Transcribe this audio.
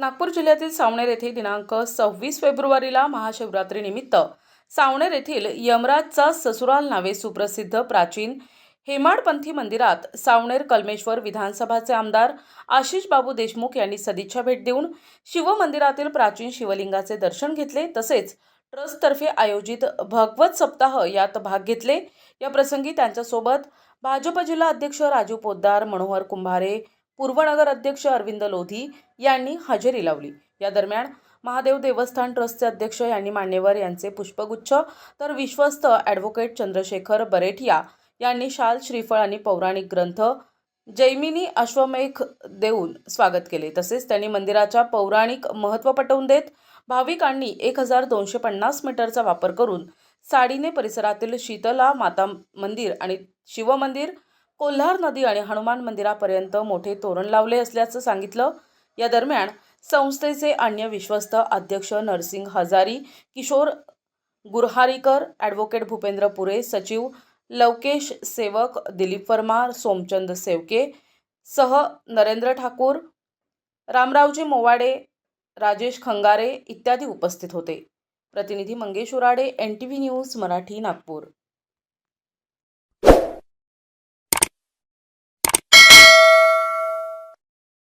नागपूर जिल्ह्यातील सावनेर येथे दिनांक 26 फेब्रुवारीला महाशिवरात्रीनिमित्त सावनेर येथील यमराजचा ससुराल नावे सुप्रसिद्ध प्राचीन हेमाडपंथी मंदिरात सावनेर कलमेश्वर विधानसभाचे आमदार आशिष बाबू देशमुख यांनी सदिच्छा भेट देऊन शिवमंदिरातील प्राचीन शिवलिंगाचे दर्शन घेतले। तसेच ट्रस्टतर्फे आयोजित भगवत सप्ताह यात भाग घेतले। या प्रसंगी त्यांच्यासोबत भाजप जिल्हा अध्यक्ष राजू पोद्दार, मनोहर कुंभारे, पूर्वनगर अध्यक्ष अरविंद लोधी यांनी हजेरी लावली। या दरम्यान महादेव देवस्थान ट्रस्टचे अध्यक्ष यांनी मान्यवर यांचे पुष्पगुच्छ तर विश्वस्त ॲडव्होकेट चंद्रशेखर बरेठिया यांनी शाल, श्रीफळ आणि पौराणिक ग्रंथ जैमिनी अश्वमेध देऊन स्वागत केले। तसेच त्यांनी मंदिराच्या पौराणिक महत्त्व पटवून देत भाविकांनी 1250 मीटरचा वापर करून साडीने परिसरातील शीतला माता मंदिर आणि शिवमंदिर, कोल्हार नदी आणि हनुमान मंदिरापर्यंत मोठे तोरण लावले असल्याचं सांगितलं। या दरम्यान संस्थेचे अन्य विश्वस्त अध्यक्ष नरसिंग हजारी, किशोर गुरहारीकर, ॲडव्होकेट भूपेंद्र पुरे, सचिव लवकेश सेवक, दिलीप वर्मा, सोमचंद सेवके सह नरेंद्र ठाकूर, रामरावजी मोवाडे, राजेश खंगारे इत्यादी उपस्थित होते। प्रतिनिधी मंगेश उराडे, NTV न्यूज मराठी, नागपूर।